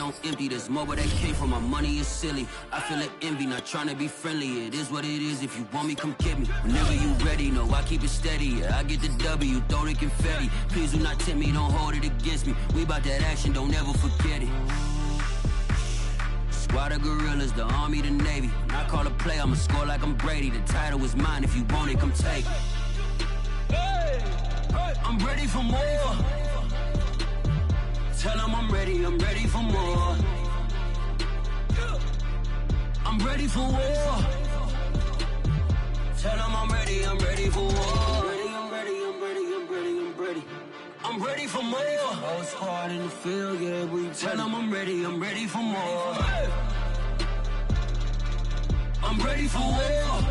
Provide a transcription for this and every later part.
on empty. There's more where that came from. My money is silly. I feel like envy, not trying to be friendly. It is what it is. If you want me, come get me. Whenever you ready, no, I keep it steady. Yeah, I get the W, throw the confetti. Please do not tempt me, don't hold it against me. We about that action, don't ever forget it. Squad of gorillas, the army, the navy. When I call a play, I'ma score like I'm Brady. The title is mine, if you want it, come take it. I'm ready for more. Tell them I'm ready for more. I'm ready for war. Tell them I'm ready for war. I'm ready for more. Oh, it's hard in the field, yeah, but you tell them I'm ready for more. I'm ready for war.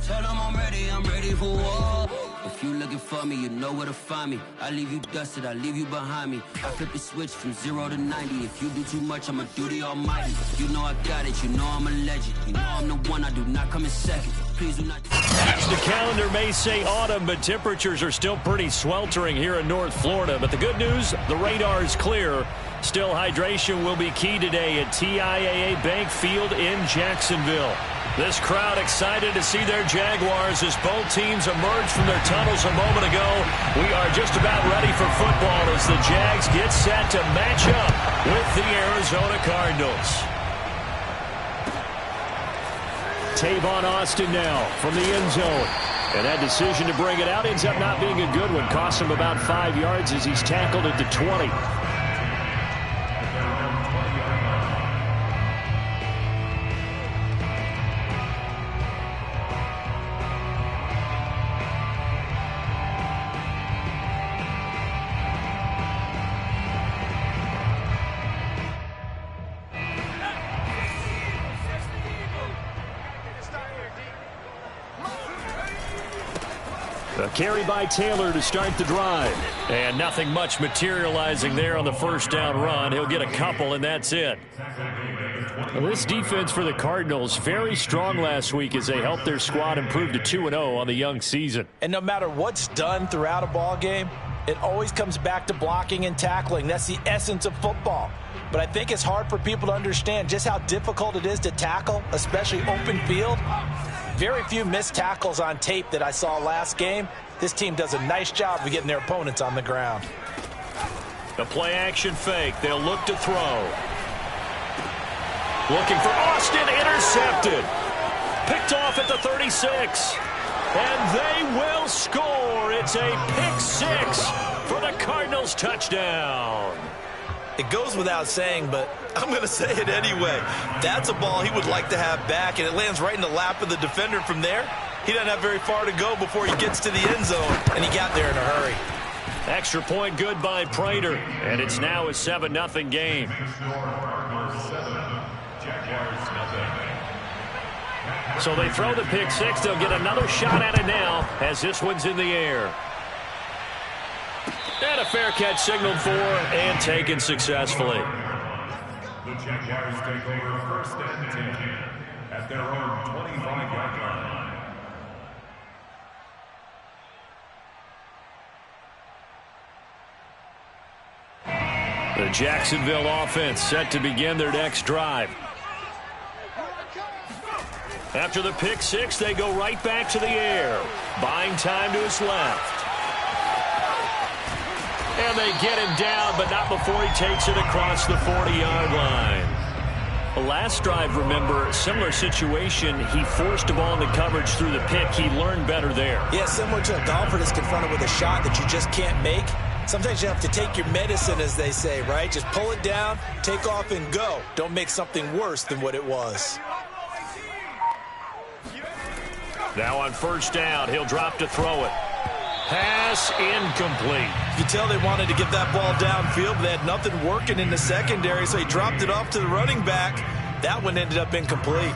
Tell them I'm ready for war. If you looking for me, you know where to find me. I leave you dusted, I leave you behind me. I flip the switch from 0 to 90. If you do too much, I'ma do the almighty. You know I got it, you know I'm a legend. You know I'm the one, I do not come in second. Please do not. The calendar may say autumn, but temperatures are still pretty sweltering here in North Florida. But the good news, the radar is clear. Still, hydration will be key today at TIAA Bank Field in Jacksonville. This crowd excited to see their Jaguars as both teams emerge from their tunnels a moment ago. We are just about ready for football as the Jags get set to match up with the Arizona Cardinals. Tavon Austin now from the end zone. And that decision to bring it out ends up not being a good one. Costs him about 5 yards as he's tackled at the 20. A carry by Taylor to start the drive. And nothing much materializing there on the first down run. He'll get a couple, and that's it. Well, this defense for the Cardinals, very strong last week as they helped their squad improve to 2-0 on the young season. And no matter what's done throughout a ball game, it always comes back to blocking and tackling. That's the essence of football. But I think it's hard for people to understand just how difficult it is to tackle, especially open field. Very few missed tackles on tape that I saw last game. This team does a nice job of getting their opponents on the ground. The play action fake. They'll look to throw. Looking for Austin. Intercepted. Picked off at the 36. And they will score. It's a pick six for the Cardinals touchdown. It goes without saying, but I'm going to say it anyway. That's a ball he would like to have back, and it lands right in the lap of the defender from there. He doesn't have very far to go before he gets to the end zone, and he got there in a hurry. Extra point good by Prater, and it's now a 7-0 game. So they throw the pick six. They'll get another shot at it now as this one's in the air. And a fair catch signaled for and taken successfully. The Jaguars take over first and 10 at their own 25-yard line. The Jacksonville offense set to begin their next drive. After the pick six, they go right back to the air. Buying time to his left. And they get him down, but not before he takes it across the 40-yard line. The last drive, remember, similar situation. He forced a ball into coverage through the pick. He learned better there. Yeah, similar to a golfer that's confronted with a shot that you just can't make. Sometimes you have to take your medicine, as they say, right? Just pull it down, take off, and go. Don't make something worse than what it was. Now on first down, he'll drop to throw it. Pass incomplete. You can tell they wanted to get that ball downfield, but they had nothing working in the secondary, so he dropped it off to the running back. That one ended up incomplete.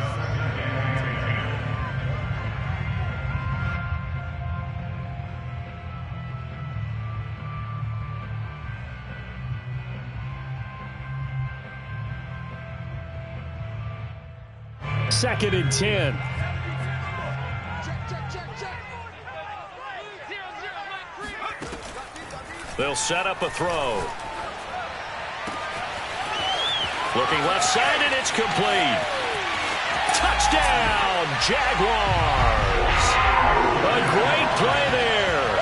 Second and 10. They'll set up a throw. Looking left side, and it's complete. Touchdown, Jaguars. A great play there.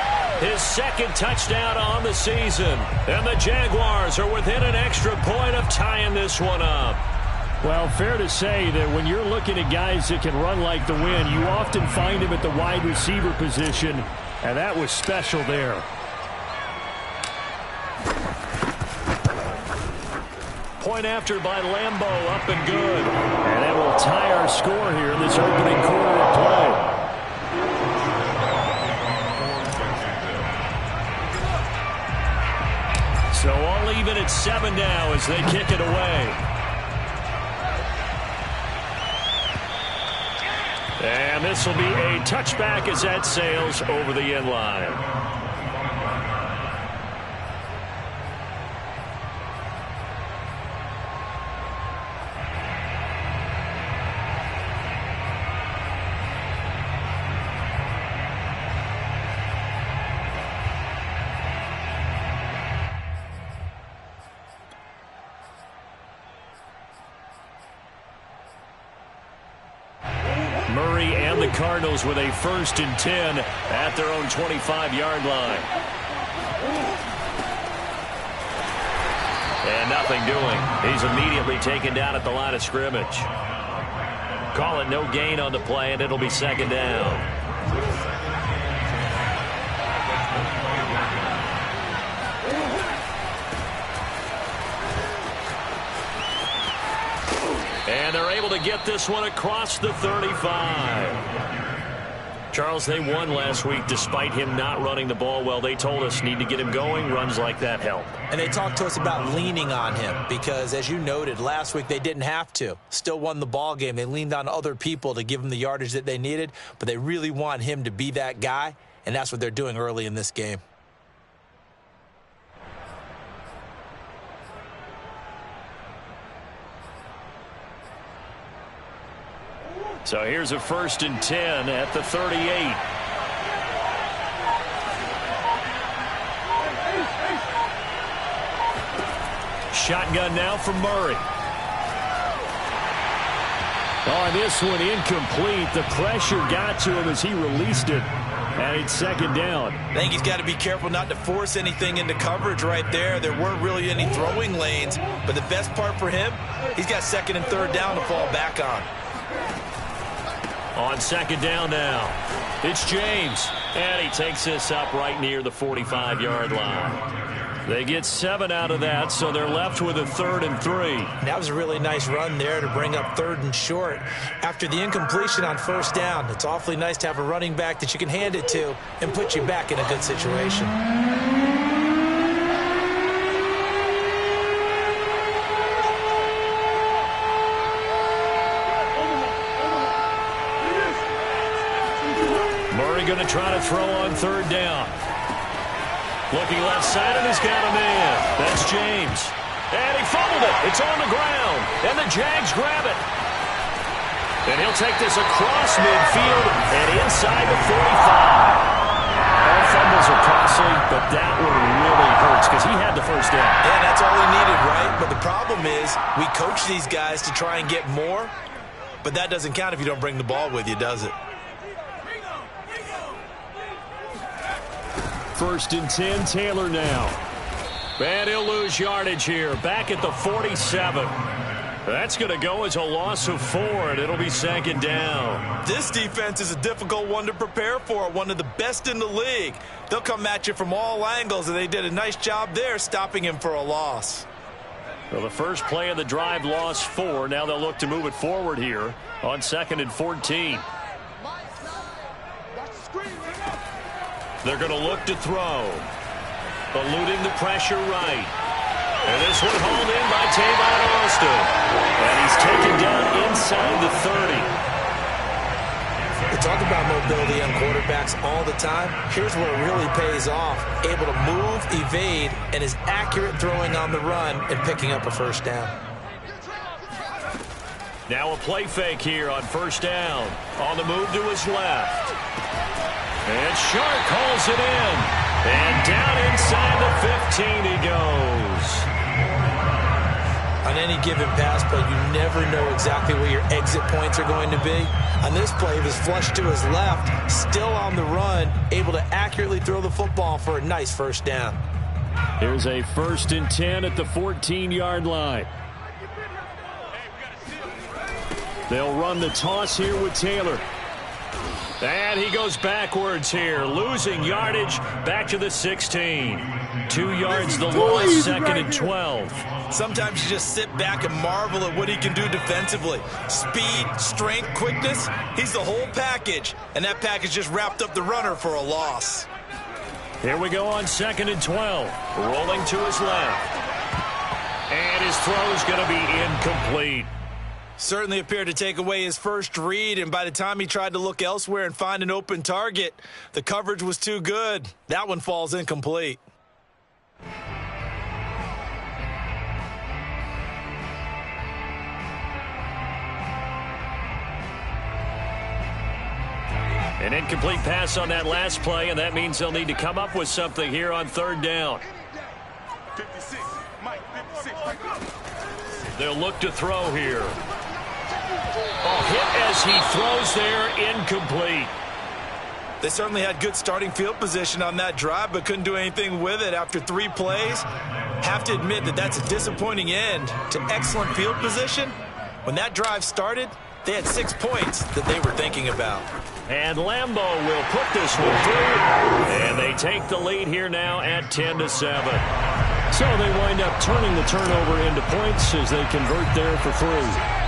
His second touchdown on the season. And the Jaguars are within an extra point of tying this one up. Well, fair to say that when you're looking at guys that can run like the wind, you often find him at the wide receiver position, and that was special there. Point after by Lambeau, up and good. And that will tie our score here in this opening quarter of play. So all even at 7 now as they kick it away. And this will be a touchback as that sails over the end line. Murray and the Cardinals with a 1st and 10 at their own 25-yard line. And nothing doing. He's immediately taken down at the line of scrimmage. Call it no gain on the play, and it'll be 2nd down. And they're able to get this one across the 35. Charles, they won last week despite him not running the ball well. They told us need to get him going. Runs like that help. And they talked to us about leaning on him because, as you noted, last week they didn't have to. Still won the ball game. They leaned on other people to give them the yardage that they needed, but they really want him to be that guy, and that's what they're doing early in this game. So here's a 1st and 10 at the 38. Shotgun now from Murray. Oh, this one incomplete. The pressure got to him as he released it. And it's 2nd down. I think he's got to be careful not to force anything into coverage right there. There weren't really any throwing lanes. But the best part for him, he's got 2nd and 3rd down to fall back on. On 2nd down now, it's James. And he takes this up right near the 45-yard line. They get 7 out of that, so they're left with a 3rd and 3. That was a really nice run there to bring up 3rd and short. After the incompletion on 1st down, it's awfully nice to have a running back that you can hand it to and put you back in a good situation. Going to try to throw on 3rd down. Looking left side, and he's got a man. That's James. And he fumbled it. It's on the ground. And the Jags grab it. And he'll take this across midfield and inside the 45. All fumbles are costly, but that one really hurts because he had the 1st down. Yeah, that's all he needed, right? But the problem is we coach these guys to try and get more, but that doesn't count if you don't bring the ball with you, does it? 1st and 10, Taylor now. And he'll lose yardage here. Back at the 47. That's going to go as a loss of 4, and it'll be 2nd down. This defense is a difficult one to prepare for, one of the best in the league. They'll come at you from all angles, and they did a nice job there stopping him for a loss. Well, the first play of the drive lost 4. Now they'll look to move it forward here on 2nd and 14. They're going to look to throw. Eluding the pressure right. And this one hauled in by Tavon Austin. And he's taken down inside the 30. We talk about mobility on quarterbacks all the time. Here's where it really pays off. Able to move, evade, and is accurate throwing on the run and picking up a 1st down. Now a play fake here on 1st down. On the move to his left. And Shark calls it in. And down inside the 15 he goes. On any given pass play, you never know exactly where your exit points are going to be. On this play, he was flushed to his left, still on the run, able to accurately throw the football for a nice first down. Here's a 1st and 10 at the 14-yard line. They'll run the toss here with Taylor. And he goes backwards here, losing yardage back to the 16. 2 yards the loss, 2nd and 12. Sometimes you just sit back and marvel at what he can do defensively. Speed, strength, quickness, he's the whole package. And that package just wrapped up the runner for a loss. Here we go on 2nd and 12. Rolling to his left. And his throw is going to be incomplete. Certainly appeared to take away his first read, and by the time he tried to look elsewhere and find an open target, the coverage was too good. That one falls incomplete. An incomplete pass on that last play, and that means they'll need to come up with something here on 3rd down. 56, Mike, 56. They'll look to throw here. Hit as he throws there, incomplete. They certainly had good starting field position on that drive, but couldn't do anything with it after 3 plays. Have to admit that that's a disappointing end to excellent field position. When that drive started, they had 6 points that they were thinking about. And Lambeau will put this one through. And they take the lead here now at 10-7. So they wind up turning the turnover into points as they convert there for 3.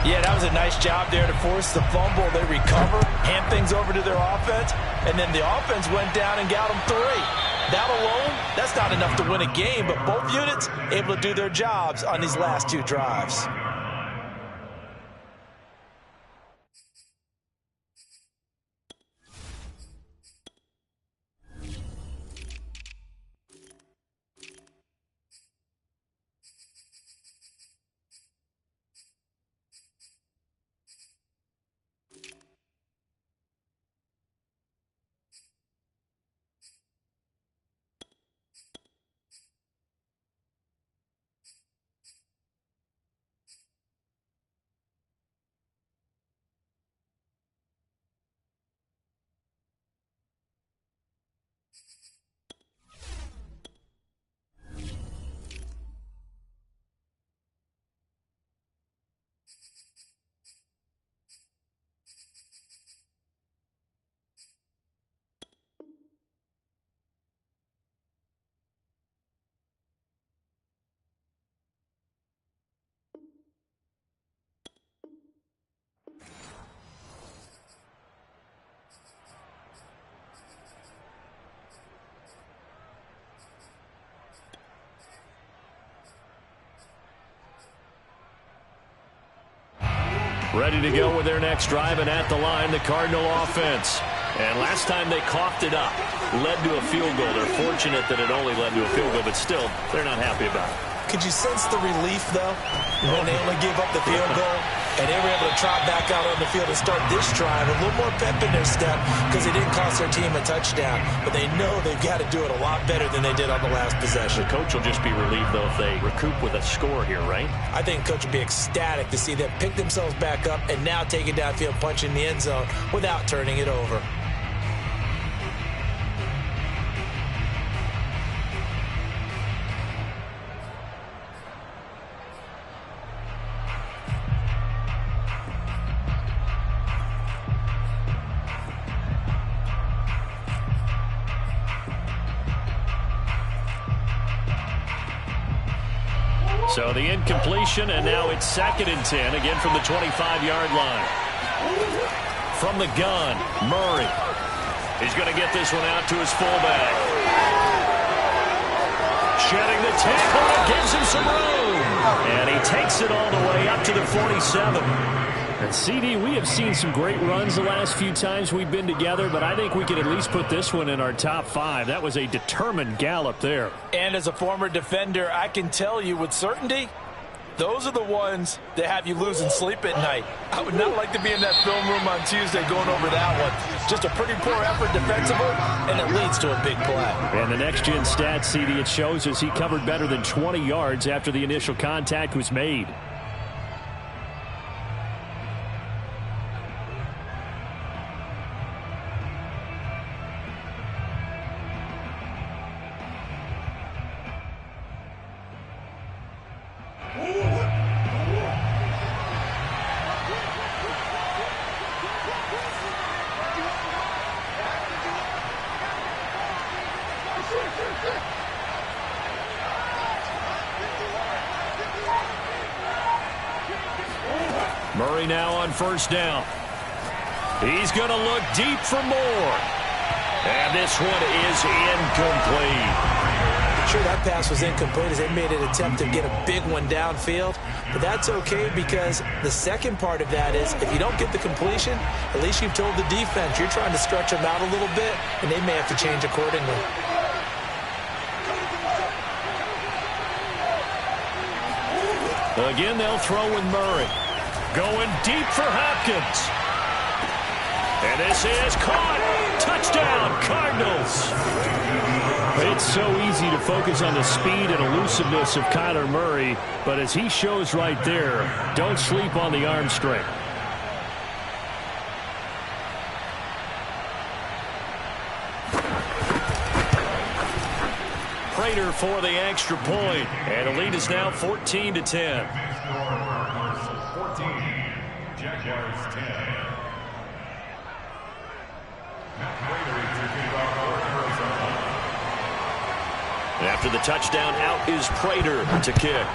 Yeah, that was a nice job there to force the fumble. They recover, hand things over to their offense, and then the offense went down and got them 3. That alone, that's not enough to win a game, but both units able to do their jobs on these last 2 drives. Ready to go with their next drive, and at the line, the Cardinal offense. And last time they coughed it up, led to a field goal. They're fortunate that it only led to a field goal, but still, they're not happy about it. Could you sense the relief, though, when they only gave up the field goal and they were able to trot back out on the field and start this drive a little more pep in their step because they didn't cost their team a touchdown, but they know they've got to do it a lot better than they did on the last possession. The coach will just be relieved, though, if they recoup with a score here, right? I think coach will be ecstatic to see them pick themselves back up and now take it downfield, punch in the end zone without turning it over. So the incompletion, and now it's 2nd and 10, again from the 25-yard line. From the gun, Murray. He's going to get this one out to his fullback. Shedding the tackle, that gives him some room. And he takes it all the way up to the 47. And CD, we have seen some great runs the last few times we've been together, but I think we could at least put this one in our top 5. That was a determined gallop there. And as a former defender, I can tell you with certainty, those are the ones that have you losing sleep at night. I would not like to be in that film room on Tuesday going over that one. Just a pretty poor effort defensively, and it leads to a big play. And the next-gen stats, CD, it shows us he covered better than 20 yards after the initial contact was made. Murray now on first down. He's going to look deep for more. And this one is incomplete. Sure, that pass was incomplete as they made an attempt to get a big one downfield. But that's okay because the second part of that is if you don't get the completion, at least you've told the defense you're trying to stretch them out a little bit, and they may have to change accordingly. Again, they'll throw with Murray. Going deep for Hopkins. And this is caught. Touchdown, Cardinals. It's so easy to focus on the speed and elusiveness of Kyler Murray, but as he shows right there, don't sleep on the arm strength. Prater for the extra point, and the lead is now 14-10. 14, Jaguars 10. After the touchdown, out is Prater to kick.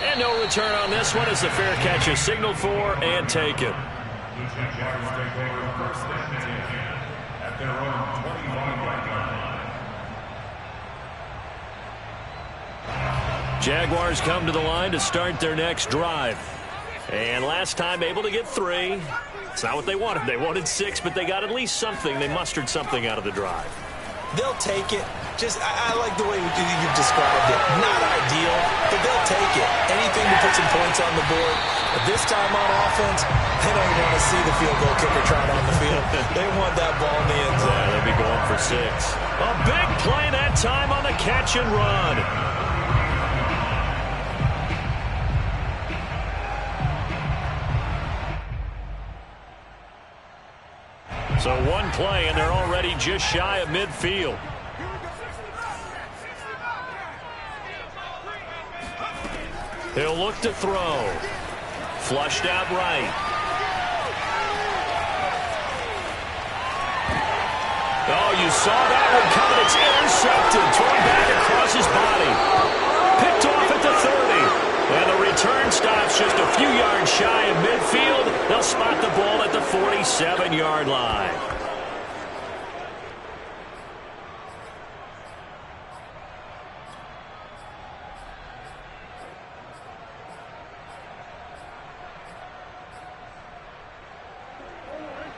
And no return on this one as the fair catch is signaled for and taken. The Jaguars take over first and 10 at their own 25-yard line. Jaguars come to the line to start their next drive. And last time able to get 3. It's not what they wanted. They wanted 6, but they got at least something. They mustered something out of the drive. They'll take it. I like the way you've described it. Not ideal, but they'll take it. Anything to put some points on the board. But this time on offense, they don't want to see the field goal kicker trot on the field. They want that ball in the end zone. Yeah, they'll be going for 6. A big play that time on the catch and run. So one play, and they're already just shy of midfield. He'll look to throw. Flushed out right. Oh, you saw that one coming. It's intercepted. Thrown back across his body. Picked off at the 30. And the return stops just a few yards shy of midfield. They'll spot the ball at the 47-yard line.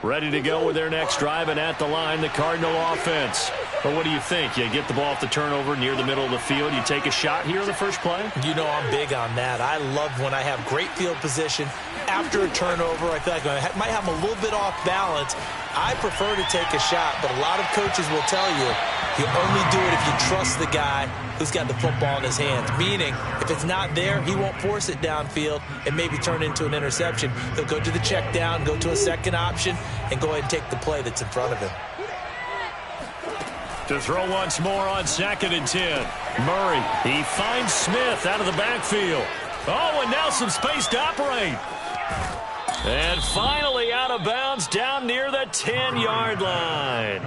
Ready to go with their next drive, and at the line, the Cardinal offense. But what do you think? You get the ball off the turnover near the middle of the field. You take a shot here in the first play? You know I'm big on that. I love when I have great field position. After a turnover, I feel like I might have them a little bit off balance. I prefer to take a shot, but a lot of coaches will tell you only do it if you trust the guy who's got the football in his hands. Meaning, if it's not there, he won't force it downfield and maybe turn into an interception. He'll go to the check down, go to a second option, and go ahead and take the play that's in front of him. To throw once more on 2nd and 10. Murray, he finds Smith out of the backfield. Oh, and now some space to operate. And finally out of bounds down near the 10-yard line.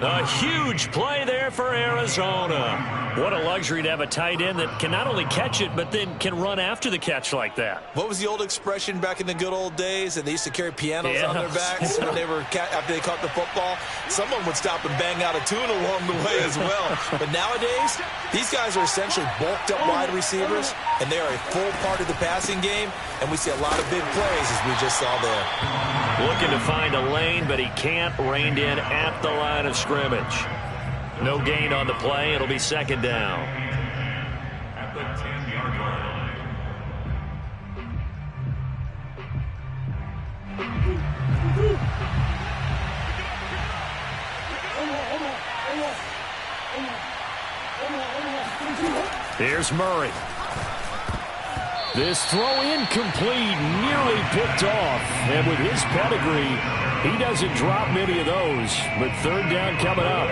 A huge play there for Arizona. What a luxury to have a tight end that can not only catch it, but then can run after the catch like that. What was the old expression back in the good old days? And they used to carry pianos on their backs when they were after they caught the football. Someone would stop and bang out a tune along the way as well. But nowadays, these guys are essentially bulked up wide receivers, and they are a full part of the passing game. And we see a lot of big plays as we just saw there. Looking to find a lane, but he can't. Reined in at the line of scrimmage. No gain on the play. It'll be 2nd down. At the 10-yard line. Here's Murray. This throw incomplete, nearly picked off. And with his pedigree, he doesn't drop many of those. But 3rd down coming up.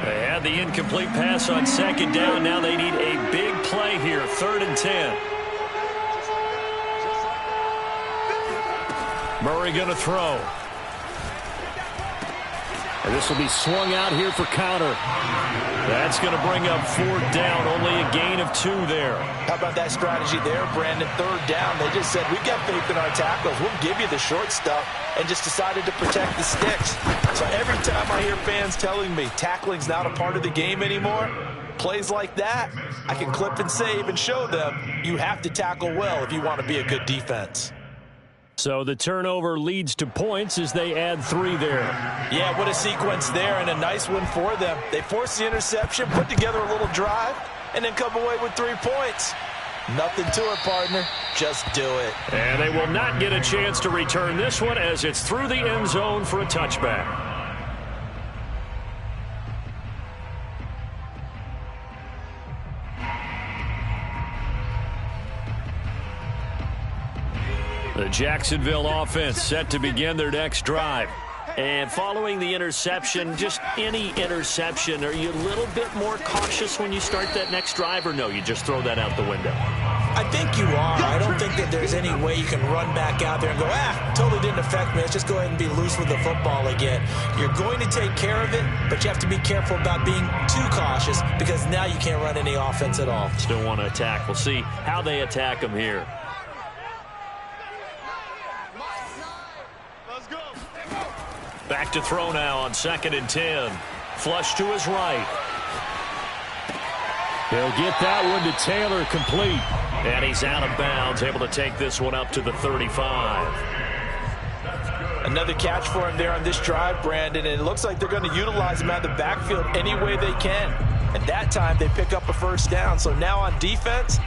They had the incomplete pass on second down. Now they need a big play here, 3rd and 10. Murray going to throw. And this will be swung out here for counter. That's going to bring up 4th down. Only a gain of 2 there. How about that strategy there, Brandon? 3rd down. They just said, we've got faith in our tackles. We'll give you the short stuff, and just decided to protect the sticks. So every time I hear fans telling me tackling's not a part of the game anymore, plays like that, I can clip and save and show them you have to tackle well if you want to be a good defense. So the turnover leads to points as they add 3 there. Yeah, what a sequence there, and a nice one for them. They forced the interception, put together a little drive, and then come away with 3 points. Nothing to it, partner. Just do it. And they will not get a chance to return this one as it's through the end zone for a touchback. The Jacksonville offense set to begin their next drive. And following the interception, just any interception, are you a little bit more cautious when you start that next drive, or no, you just throw that out the window? I think you are. I don't think that there's any way you can run back out there and go, totally didn't affect me. Let's just go ahead and be loose with the football again. You're going to take care of it, but you have to be careful about being too cautious because now you can't run any offense at all. Still want to attack. We'll see how they attack them here. Back to throw now on 2nd and 10. Flush to his right. He'll get that one to Taylor, complete. And he's out of bounds, able to take this one up to the 35. Another catch for him there on this drive, Brandon, and it looks like they're going to utilize him out of the backfield any way they can. And that time they pick up a 1st down. So now on defense,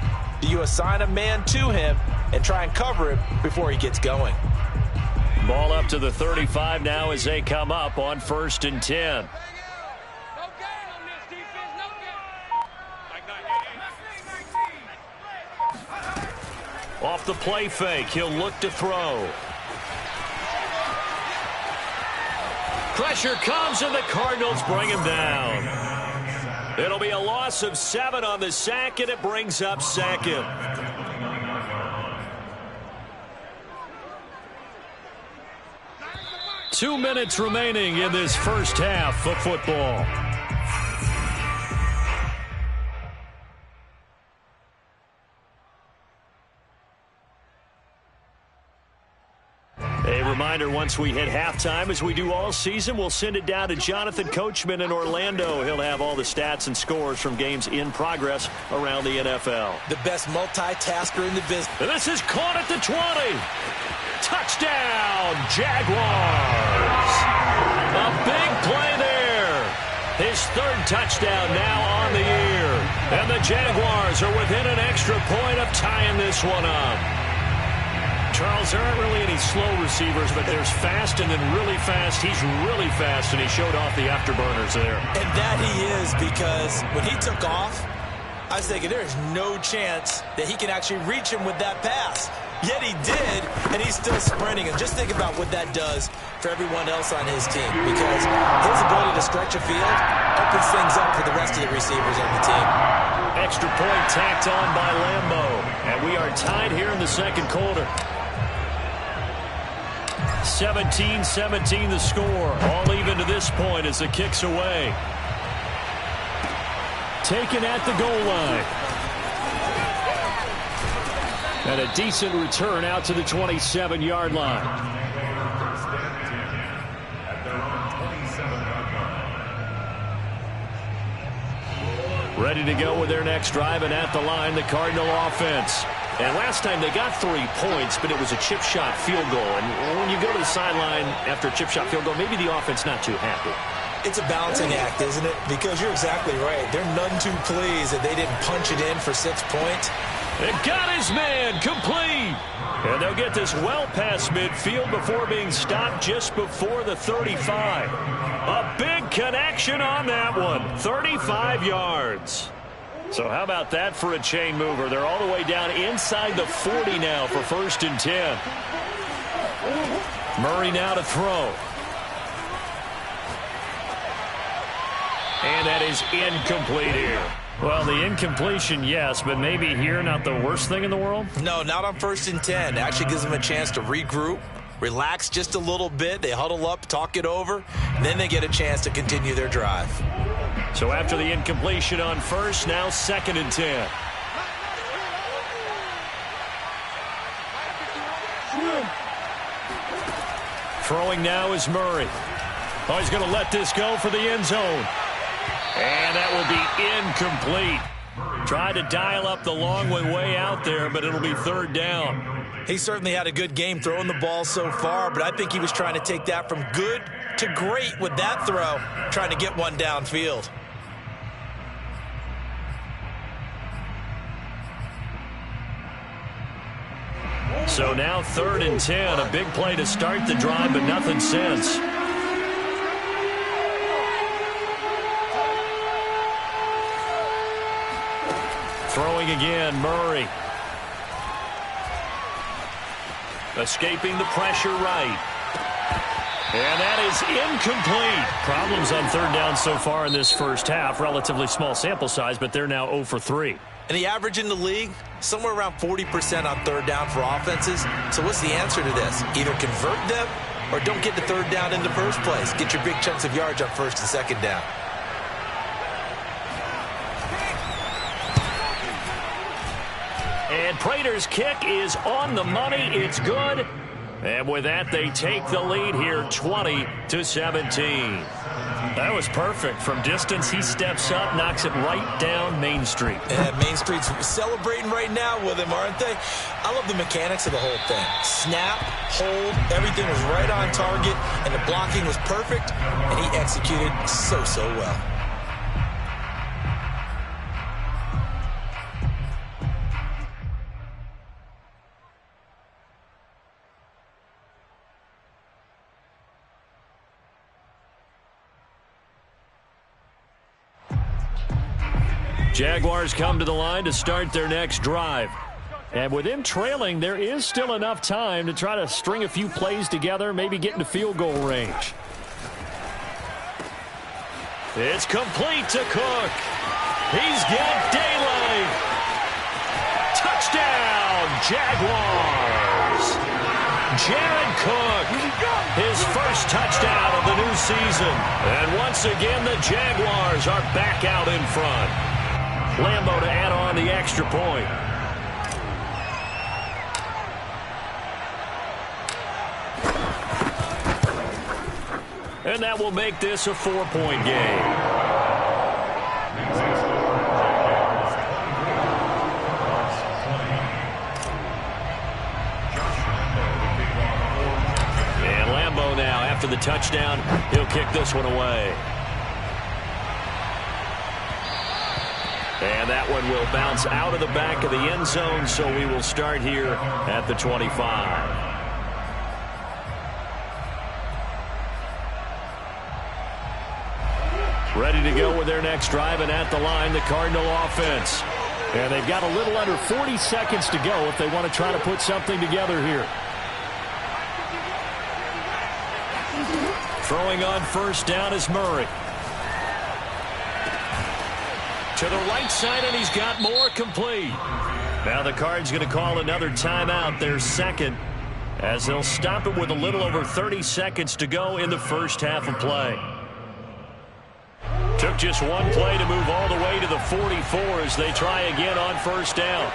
do you assign a man to him and try and cover him before he gets going? Ball up to the 35 now as they come up on 1st and 10. Off the play fake, he'll look to throw. Pressure comes and the Cardinals bring him down. It'll be a loss of 7 on the sack, and it brings up 2nd. Two minutes remaining in this first half of football. A reminder, once we hit halftime, as we do all season, we'll send it down to Jonathan Coachman in Orlando. He'll have all the stats and scores from games in progress around the NFL. The best multitasker in the business. And this is caught at the 20. Touchdown, Jaguars. A big play there. His 3rd touchdown now on the year. And the Jaguars are within an extra point of tying this one up. Charles, there aren't really any slow receivers, but there's fast and then really fast. He's really fast, and he showed off the afterburners there. And that he is, because when he took off, I was thinking there's no chance that he can actually reach him with that pass. Yet he did, and he's still sprinting. And just think about what that does for everyone else on his team, because his ability to stretch a field opens things up for the rest of the receivers on the team. Extra point tacked on by Lambo, and we are tied here in the 2nd quarter. 17-17 the score. All even to this point as the kick's away. Taken at the goal line. And a decent return out to the 27-yard line. Ready to go with their next drive, and at the line, the Cardinal offense. And last time they got 3 points, but it was a chip shot field goal. And when you go to the sideline after a chip shot field goal, maybe the offense not too happy. It's a balancing act, isn't it? Because you're exactly right. They're none too pleased that they didn't punch it in for 6 points. They got his man complete. And they'll get this well past midfield before being stopped just before the 35. A big connection on that one. 35 yards. So how about that for a chain mover? They're all the way down inside the 40 now for 1st and 10. Murray now to throw. And that is incomplete here. Well, the incompletion, yes, but maybe here not the worst thing in the world? No, not on 1st and 10. Actually gives them a chance to regroup, relax just a little bit. They huddle up, talk it over, and then they get a chance to continue their drive. So after the incompletion on 1st, now 2nd and 10. Throwing now is Murray. Oh, he's going to let this go for the end zone. And that will be incomplete. Tried to dial up the long one way out there, but it'll be 3rd down. He certainly had a good game throwing the ball so far, but I think he was trying to take that from good to great with that throw, trying to get one downfield. So now 3rd and 10, a big play to start the drive, but nothing since. Throwing again, Murray. Escaping the pressure right. And that is incomplete. Problems on 3rd down so far in this first half. Relatively small sample size, but they're now 0 for 3. And the average in the league, somewhere around 40% on 3rd down for offenses. So what's the answer to this? Either convert them or don't get the 3rd down in the first place. Get your big chunks of yards on 1st and 2nd down. And Prater's kick is on the money. It's good. And with that, they take the lead here, 20-17. That was perfect. From distance, he steps up, knocks it right down Main Street. And Main Street's celebrating right now with him, aren't they? I love the mechanics of the whole thing. Snap, hold, everything was right on target, and the blocking was perfect, and he executed so well. Jaguars come to the line to start their next drive. And with them trailing, there is still enough time to try to string a few plays together, maybe get into field goal range. It's complete to Cook. He's got daylight. Touchdown, Jaguars. Jared Cook, his first touchdown of the new season. And once again, the Jaguars are back out in front. Lambo to add on the extra point. And that will make this a 4-point game. And Lambo now, after the touchdown, he'll kick this one away. And that one will bounce out of the back of the end zone, so we will start here at the 25. Ready to go with their next drive, and at the line, the Cardinal offense. And they've got a little under 40 seconds to go if they want to try to put something together here. Throwing on 1st down is Murray. To the right side, and he's got more, complete. Now the Cards going to call another timeout, their second, as they'll stop it with a little over 30 seconds to go in the first half of play. Took just one play to move all the way to the 44 as they try again on 1st down.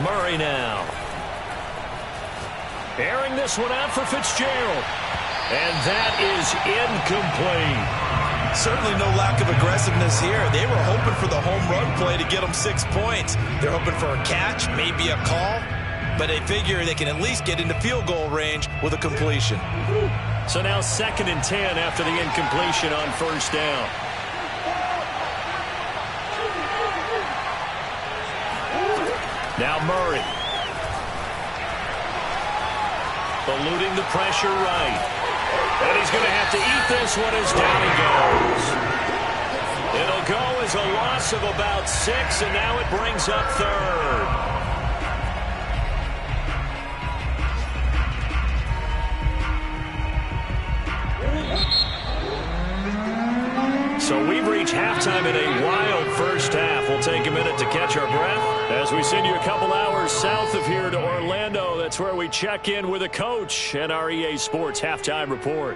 Murray now. Airing this one out for Fitzgerald. And that is incomplete. Certainly no lack of aggressiveness here. They were hoping for the home run play to get them 6 points. They're hoping for a catch, maybe a call, but they figure they can at least get into field goal range with a completion. So now 2nd and 10 after the incompletion on 1st down. Now Murray. Eluding the pressure right. And he's going to have to eat this one as down he goes. It'll go as a loss of about 6, and now it brings up 3rd. So we've reached halftime in a wild first half. We'll take a minute to catch our breath as we send you a couple hours south of here to Orlando. That's where we check in with a coach and our EA Sports Halftime Report.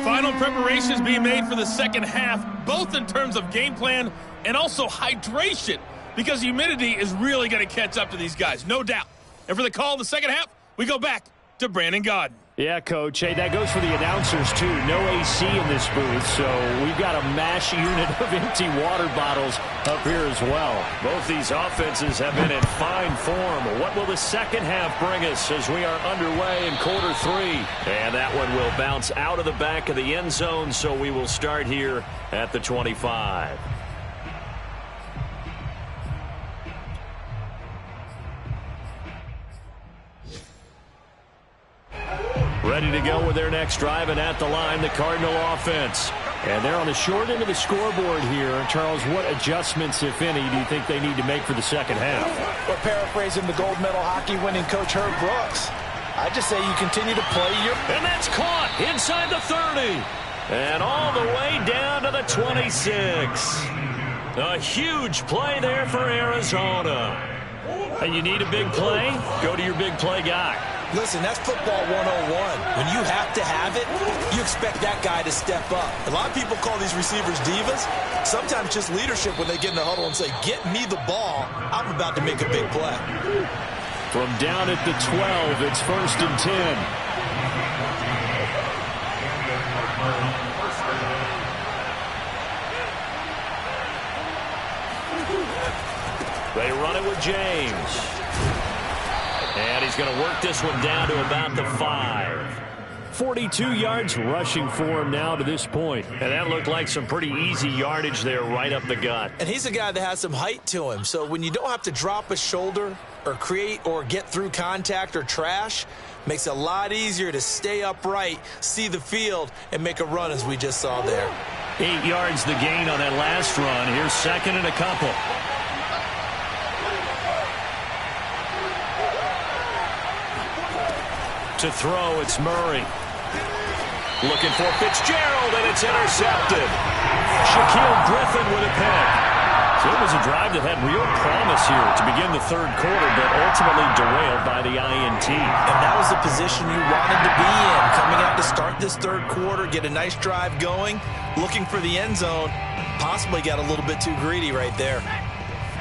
Final preparations being made for the second half, both in terms of game plan and also hydration, because humidity is really going to catch up to these guys, no doubt. And for the call of the second half, we go back to Brandon Gaudin. Yeah, Coach. Hey, that goes for the announcers, too. No AC in this booth, so we've got a mash unit of empty water bottles up here as well. Both these offenses have been in fine form. What will the second half bring us as we are underway in quarter three? And that one will bounce out of the back of the end zone, so we will start here at the 25. Ready to go with their next drive, and at the line, the Cardinal offense. And they're on the short end of the scoreboard here. Charles, what adjustments, if any, do you think they need to make for the second half? We're paraphrasing the gold medal hockey winning coach Herb Brooks. I just say you continue to play your... And that's caught inside the 30. And all the way down to the 26. A huge play there for Arizona. And you need a big play? Go to your big play guy. Listen, that's football 101. When you have to have it, you expect that guy to step up. A lot of people call these receivers divas. Sometimes just leadership when they get in the huddle and say, get me the ball. I'm about to make a big play. From down at the 12, it's 1st and 10. They run it with James. And he's going to work this one down to about the 5. 42 yards rushing for him now to this point. And that looked like some pretty easy yardage there right up the gut. And he's a guy that has some height to him. So when you don't have to drop a shoulder or create or get through contact or trash, makes it a lot easier to stay upright, see the field, and make a run as we just saw there. 8 yards the gain on that last run. Here's second and a couple. To throw, it's Murray. Looking for Fitzgerald, and it's intercepted. Shaquill Griffin with a pick. So it was a drive that had real promise here to begin the third quarter, but ultimately derailed by the INT. And that was the position you wanted to be in, coming out to start this third quarter, get a nice drive going, looking for the end zone. Possibly got a little bit too greedy right there.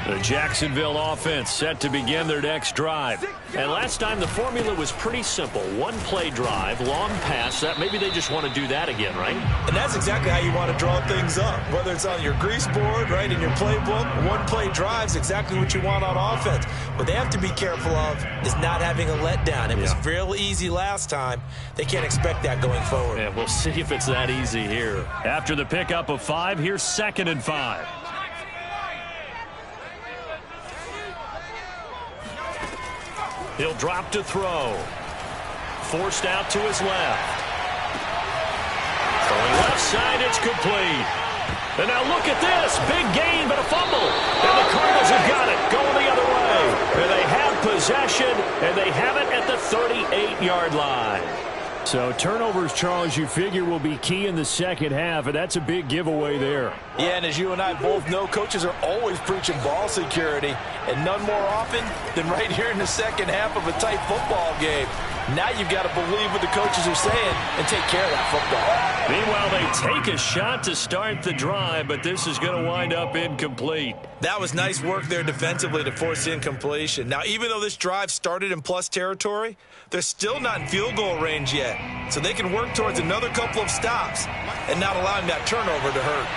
The Jacksonville offense set to begin their next drive. And last time the formula was pretty simple. One-play drive, long pass. That maybe they just want to do that again, right? And that's exactly how you want to draw things up. Whether it's on your grease board, right, in your playbook, one-play drive's exactly what you want on offense. What they have to be careful of is not having a letdown. It was real easy last time. They can't expect that going forward. Yeah, we'll see if it's that easy here. After the pickup of 5, here's 2nd and 5. He'll drop to throw. Forced out to his left. Throwing left side, it's complete. And now look at this. Big gain, but a fumble. And the Cardinals have got it. Going the other way. And they have possession, and they have it at the 38-yard line. So turnovers, Charles, you figure will be key in the second half, and that's a big giveaway there. Yeah, and as you and I both know, coaches are always preaching ball security, and none more often than right here in the second half of a tight football game. Now you've got to believe what the coaches are saying and take care of that football. Meanwhile, they take a shot to start the drive, but this is going to wind up incomplete. That was nice work there defensively to force incompletion. Now, even though this drive started in plus territory, they're still not in field goal range yet. So they can work towards another couple of stops and not allowing that turnover to hurt.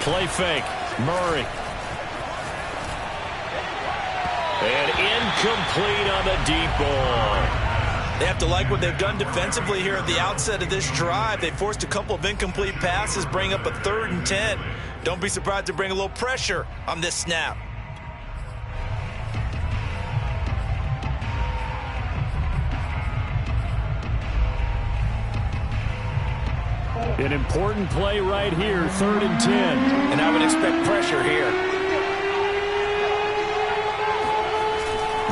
Play fake. Murray. And incomplete on the deep ball. They have to like what they've done defensively here at the outset of this drive. They forced a couple of incomplete passes, bring up a 3rd and 10. Don't be surprised to bring a little pressure on this snap. An important play right here, 3rd and 10. And I would expect pressure here.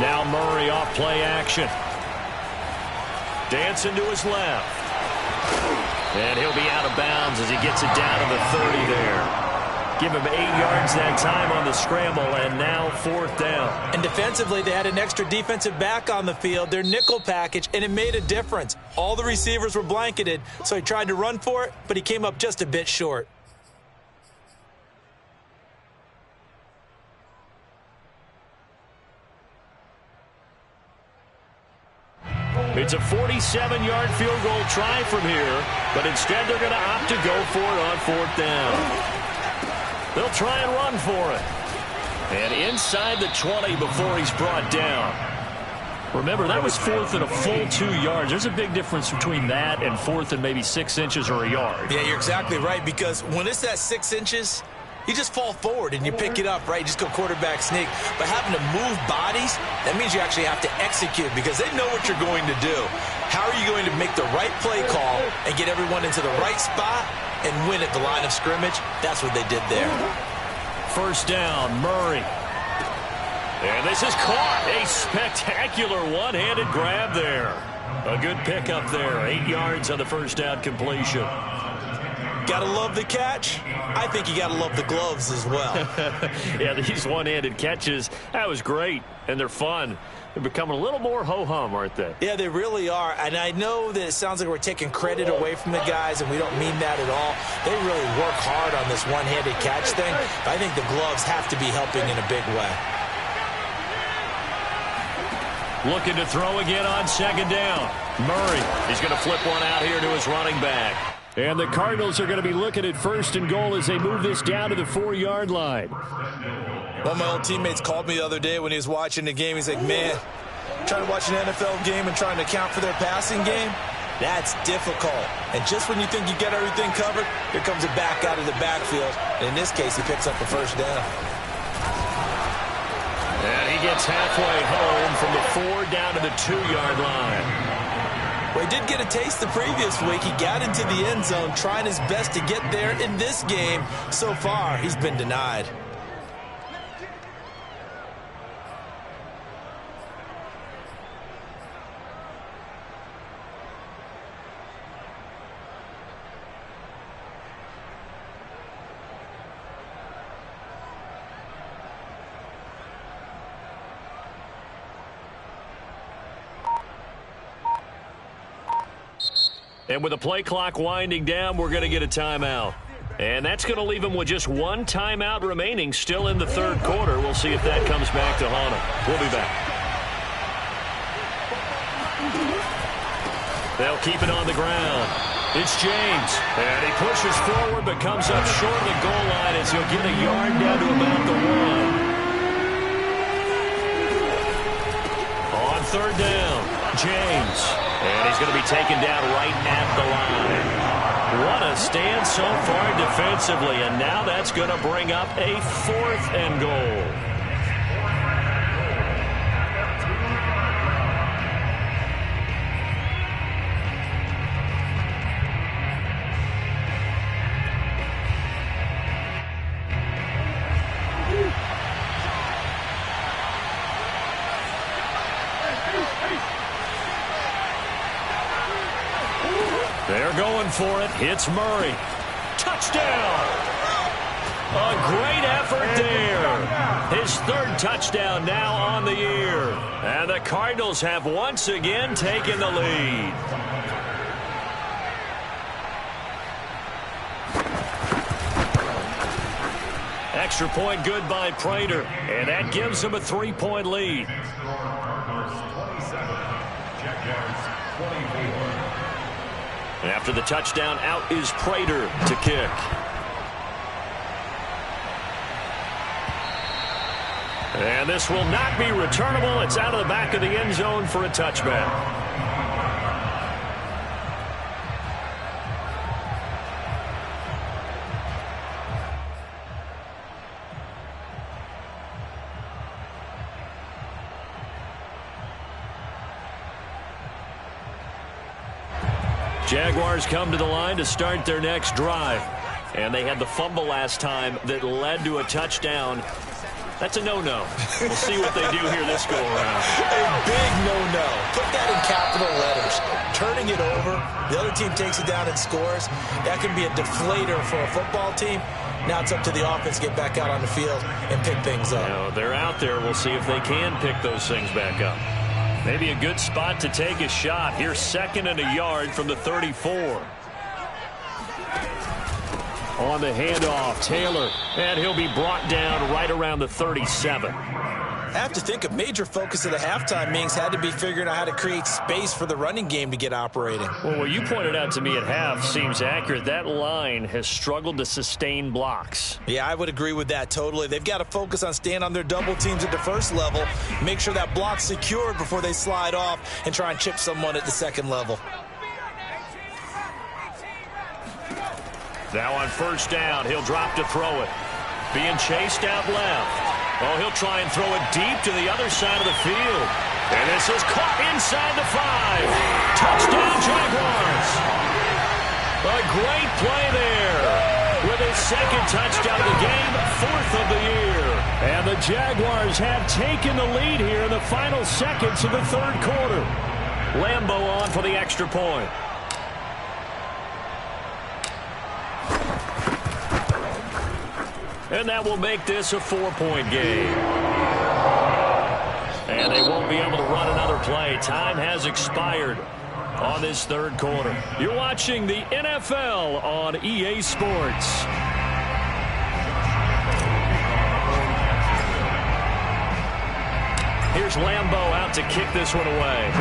Now Murray off play action. Dancing to his left. And he'll be out of bounds as he gets it down to the 30 there. Give him 8 yards that time on the scramble, and now 4th down. And defensively, they had an extra defensive back on the field, their nickel package, and it made a difference. All the receivers were blanketed, so he tried to run for it, but he came up just a bit short. It's a 47-yard field goal try from here, but instead they're going to opt to go for it on 4th down. They'll try and run for it. And inside the 20 before he's brought down. Remember, that was 4th and a full 2 yards. There's a big difference between that and 4th and maybe 6 inches or a yard. Yeah, you're exactly right, because when it's that 6 inches, you just fall forward and you pick it up, right? You just go quarterback sneak. But having to move bodies, that means you actually have to execute because they know what you're going to do. How are you going to make the right play call and get everyone into the right spot and win at the line of scrimmage? That's what they did there. 1st down, Murray. And this is caught. A spectacular one-handed grab there. A good pickup there. 8 yards on the 1st down completion. Gotta love the catch. I think you gotta love the gloves as well. Yeah, these one-handed catches, that was great, and they're fun. They're becoming a little more ho-hum, aren't they? Yeah, they really are, and I know that it sounds like we're taking credit away from the guys, and we don't mean that at all. They really work hard on this one-handed catch thing, but I think the gloves have to be helping in a big way. Looking to throw again on 2nd down. Murray, he's going to flip one out here to his running back. And the Cardinals are going to be looking at 1st and goal as they move this down to the 4-yard line. One of my old teammates called me the other day when he was watching the game. He's like, man, trying to watch an NFL game and trying to account for their passing game, that's difficult. And just when you think you get everything covered, here comes a back out of the backfield. And in this case, he picks up the 1st down. And he gets halfway home from the 4 down to the 2-yard line. Well, he did get a taste the previous week. He got into the end zone trying his best to get there in this game. So far, he's been denied. And with the play clock winding down, we're going to get a timeout. And that's going to leave them with just 1 timeout remaining still in the 3rd quarter. We'll see if that comes back to haunt them. We'll be back. They'll keep it on the ground. It's James. And he pushes forward but comes up short of the goal line as he'll get a yard down to about the 1. On 3rd down, James. And he's going to be taken down right at the line. What a stand so far defensively, and now that's going to bring up a 4th and goal. They're going for it. It's Murray. Touchdown! A great effort there. His 3rd touchdown now on the year. And the Cardinals have once again taken the lead. Extra point good by Prater. And that gives them a 3-point lead. And after the touchdown, out is Prater to kick. And this will not be returnable. It's out of the back of the end zone for a touchback. Jaguars come to the line to start their next drive. And they had the fumble last time that led to a touchdown. That's a no-no. We'll see what they do here this go-around. A big no-no. Put that in capital letters. Turning it over, the other team takes it down and scores. That can be a deflator for a football team. Now it's up to the offense to get back out on the field and pick things up. Now, they're out there. We'll see if they can pick those things back up. Maybe a good spot to take a shot. Here's 2nd and a yard from the 34. On the handoff, Taylor, and he'll be brought down right around the 37. I have to think a major focus of the halftime meetings had to be figuring out how to create space for the running game to get operating. Well, what you pointed out to me at half seems accurate. That line has struggled to sustain blocks. Yeah, I would agree with that totally. They've got to focus on staying on their double teams at the first level, make sure that block's secured before they slide off and try and chip someone at the second level. Now on 1st down, he'll drop to throw it. Being chased out left. Oh, he'll try and throw it deep to the other side of the field. And this is caught inside the 5. Touchdown, Jaguars. A great play there. With his 2nd touchdown of the game, 4th of the year. And the Jaguars have taken the lead here in the final seconds of the 3rd quarter. Lambeau on for the extra point. And that will make this a 4-point game. And they won't be able to run another play. Time has expired on this 3rd quarter. You're watching the NFL on EA Sports. Here's Lambeau out to kick this one away.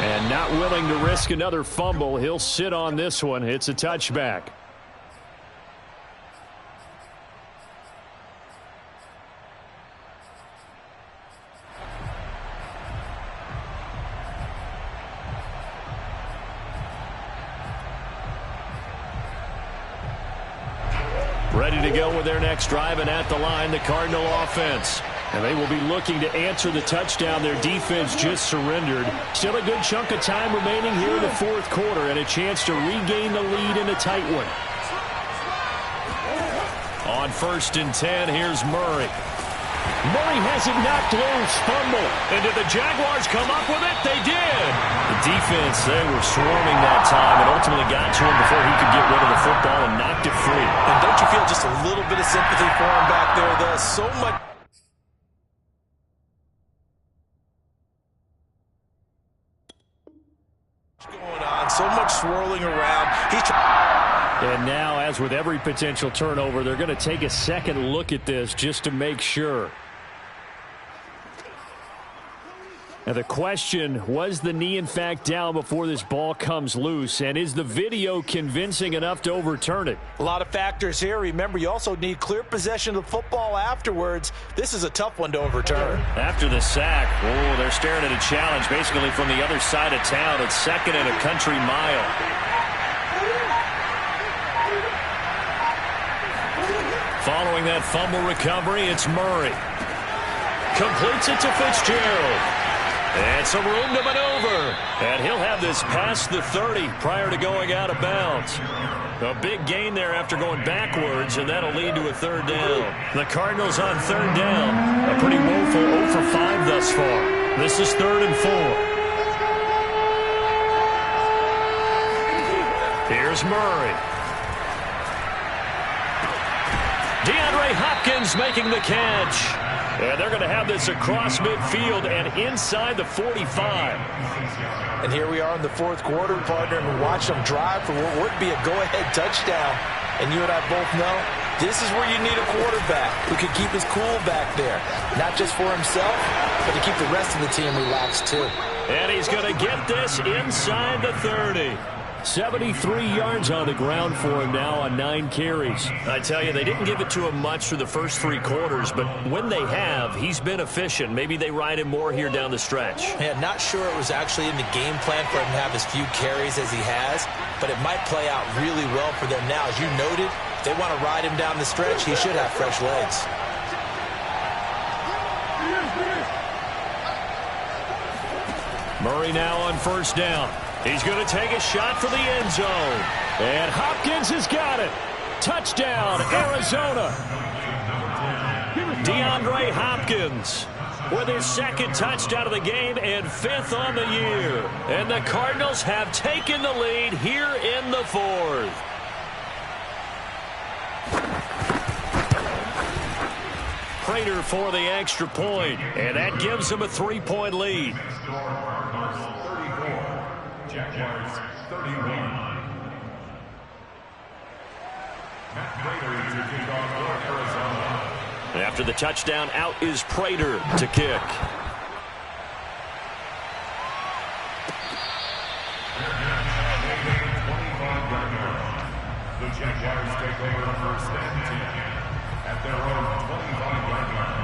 And not willing to risk another fumble, he'll sit on this one. It's a touchback. Ready to go with their next drive, and at the line, the Cardinal offense. And they will be looking to answer the touchdown their defense just surrendered. Still a good chunk of time remaining here in the 4th quarter and a chance to regain the lead in a tight one. On 1st and 10, here's Murray. Murray has it knocked loose. Fumble. And did the Jaguars come up with it? They did. The defense, they were swarming that time and ultimately got to him before he could get rid of the football and knocked it free. And don't you feel just a little bit of sympathy for him back there, though? So much. Going on, so much swirling around. And now, as with every potential turnover, they're going to take a second look at this just to make sure. Now the question, was the knee in fact down before this ball comes loose? And is the video convincing enough to overturn it? A lot of factors here. Remember, you also need clear possession of the football afterwards. This is a tough one to overturn. After the sack, oh, they're staring at a challenge basically from the other side of town. It's 2nd and a country mile. Following that fumble recovery, it's Murray. Completes it to Fitzgerald. And some room to maneuver. And he'll have this past the 30 prior to going out of bounds. A big gain there after going backwards, and that'll lead to a 3rd down. The Cardinals on 3rd down. A pretty woeful 0 for 5 thus far. This is 3rd and 4. Here's Murray. DeAndre Hopkins making the catch. And they're going to have this across midfield and inside the 45. And here we are in the 4th quarter, partner, and watch them drive for what would be a go-ahead touchdown. And you and I both know this is where you need a quarterback who can keep his cool back there. Not just for himself, but to keep the rest of the team relaxed too. And he's going to get this inside the 30. 73 yards on the ground for him now on 9 carries. I tell you, they didn't give it to him much through the first 3 quarters, but when they have, he's been efficient. Maybe they ride him more here down the stretch. Yeah, not sure it was actually in the game plan for him to have as few carries as he has, but it might play out really well for them now. As you noted, if they want to ride him down the stretch, he should have fresh legs. Murray now on 1st down. He's going to take a shot for the end zone. And Hopkins has got it. Touchdown, Arizona. DeAndre Hopkins with his second touchdown of the game and 5th on the year. And the Cardinals have taken the lead here in the 4th. Prater for the extra point, and that gives him a 3-point lead. Jaguars 31. Matt Prater to kick off for Arizona. After the touchdown, out is Prater to kick. The Jaguars take over the 1st and 10 at their own 25-yard line.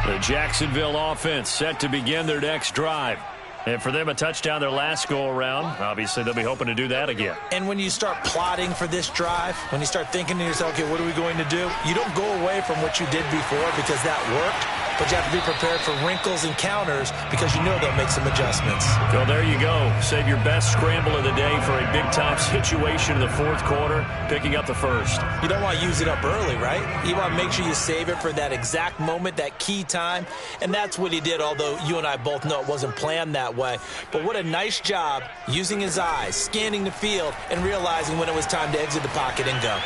The Jacksonville offense set to begin their next drive. And for them, a touchdown their last go-around. Obviously, they'll be hoping to do that again. And when you start plotting for this drive, when you start thinking to yourself, okay, what are we going to do? You don't go away from what you did before because that worked. But you have to be prepared for wrinkles and counters because you know they'll make some adjustments. Well, there you go. Save your best scramble of the day for a big-time situation in the 4th quarter, picking up the 1st. You don't want to use it up early, right? You want to make sure you save it for that exact moment, that key time. And that's what he did, although you and I both know it wasn't planned that way. But what a nice job using his eyes, scanning the field, and realizing when it was time to exit the pocket and go.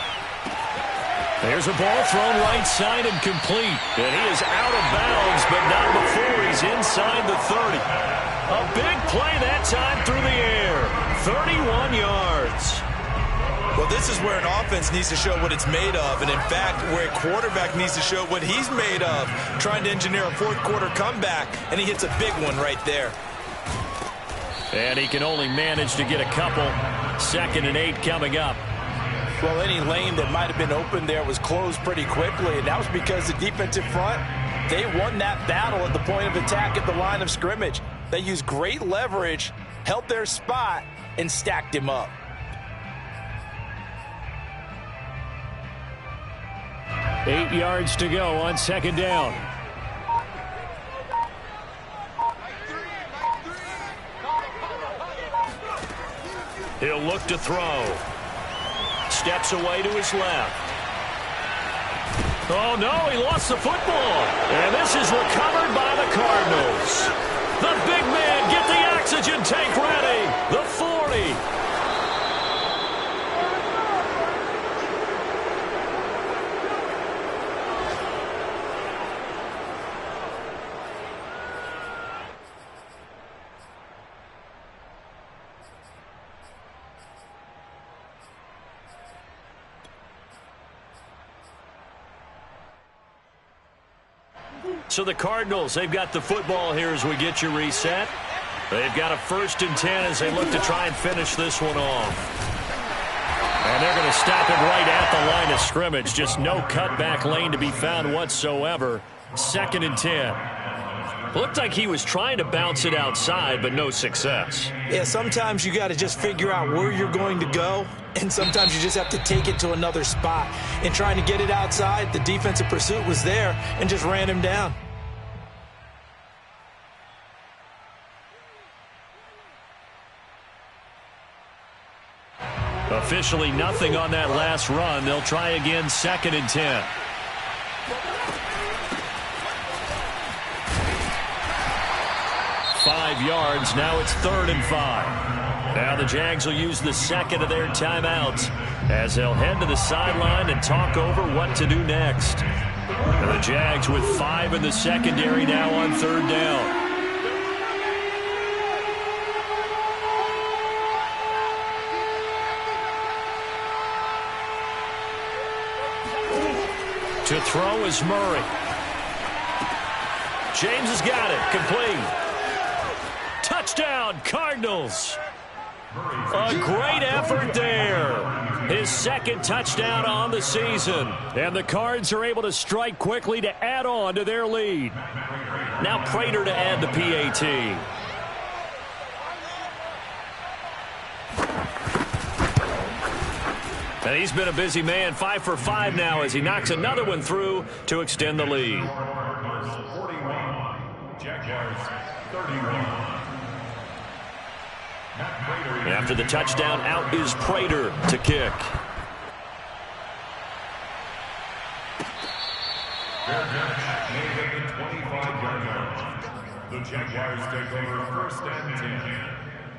There's a ball thrown right side and complete. And he is out of bounds, but not before he's inside the 30. A big play that time through the air. 31 yards. Well, this is where an offense needs to show what it's made of. And, in fact, where a quarterback needs to show what he's made of. Trying to engineer a 4th quarter comeback, and he hits a big one right there. And he can only manage to get a couple. 2nd and 8 coming up. Well, any lane that might have been open there was closed pretty quickly, and that was because the defensive front, they won that battle at the point of attack at the line of scrimmage. They used great leverage, held their spot, and stacked him up. Eight yards to go on 2nd down. He'll look to throw. Steps away to his left. Oh, no, he lost the football. And this is recovered by the Cardinals. The big man, get the oxygen tank ready. The 40. So the Cardinals, they've got the football here as we get you reset. They've got a 1st and 10 as they look to try and finish this one off. And they're going to stop it right at the line of scrimmage. Just no cutback lane to be found whatsoever. 2nd and 10. Looked like he was trying to bounce it outside, but no success. Yeah, sometimes you got to just figure out where you're going to go, and sometimes you just have to take it to another spot. And trying to get it outside, the defensive pursuit was there and just ran him down. Officially nothing on that last run. They'll try again 2nd and 10. Five yards. Now it's 3rd and 5. Now the Jags will use the 2nd of their timeouts as they'll head to the sideline and talk over what to do next. And the Jags with 5 in the secondary now on 3rd down. To throw is Murray. James has got it. Complete. Touchdown, Cardinals. A great effort there. His 2nd touchdown on the season. And the Cards are able to strike quickly to add on to their lead. Now Prater to add the PAT. And he's been a busy man, 5 for 5 now as he knocks another one through to extend the lead. Cardinals 41, Jaguars 31. After the touchdown, out is Prater to kick. The Jaguars take over 1st and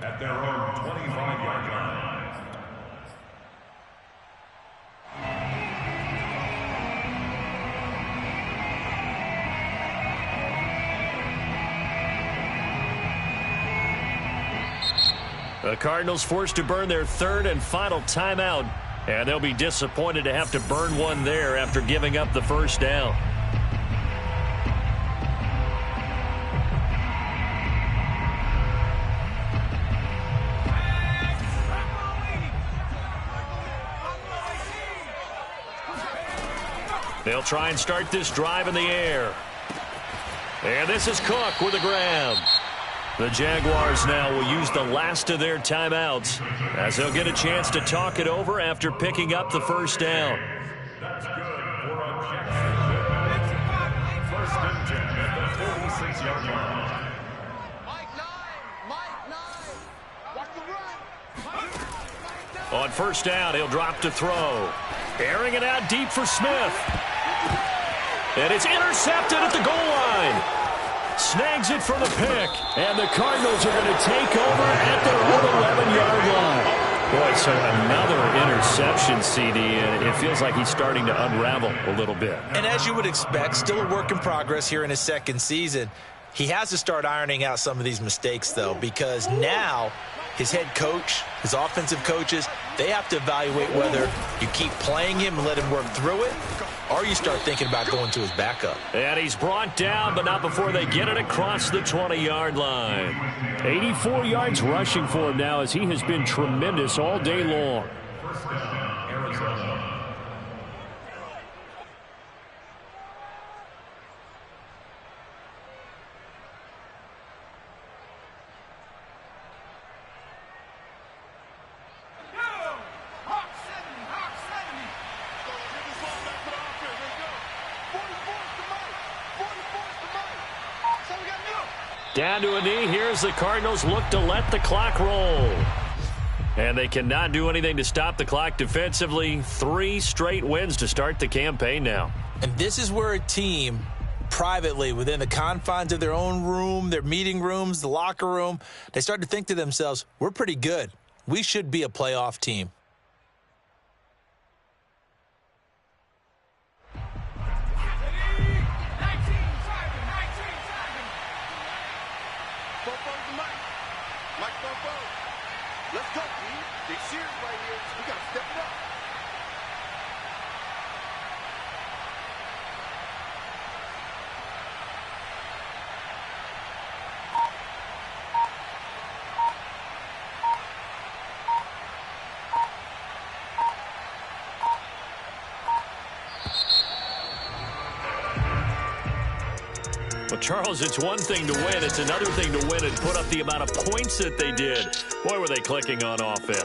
10 at their own 25-yard line. The Cardinals forced to burn their 3rd and final timeout, and they'll be disappointed to have to burn one there after giving up the first down. They'll try and start this drive in the air. And this is Cook with a grab. The Jaguars now will use the last of their timeouts as they'll get a chance to talk it over after picking up the first down. That's good for a Jacksonville. 1st and 10 at the 46-yard line. On first down, he'll drop to throw. Airing it out deep for Smith. And it's intercepted at the goal line. Snags it for the pick. And the Cardinals are going to take over at their own 11-yard line. Boy, so another interception, CD, and it feels like he's starting to unravel a little bit. And as you would expect, still a work in progress here in his 2nd season. He has to start ironing out some of these mistakes, though, because now his head coach, his offensive coaches, they have to evaluate whether you keep playing him and let him work through it, or you start thinking about going to his backup. And he's brought down, but not before they get it across the 20-yard line. 84 yards rushing for him now as he has been tremendous all day long. First down, Arizona. Down to a knee. Here's the Cardinals look to let the clock roll. And they cannot do anything to stop the clock defensively. 3 straight wins to start the campaign now. And this is where a team, privately, within the confines of their own room, their meeting rooms, the locker room, they start to think to themselves, we're pretty good. We should be a playoff team. Let's go, team. Big series right here. We got to step it up. Well, Charles, it's one thing to win. It's another thing to win and put up the amount of points that they did. Boy, were they clicking on offense.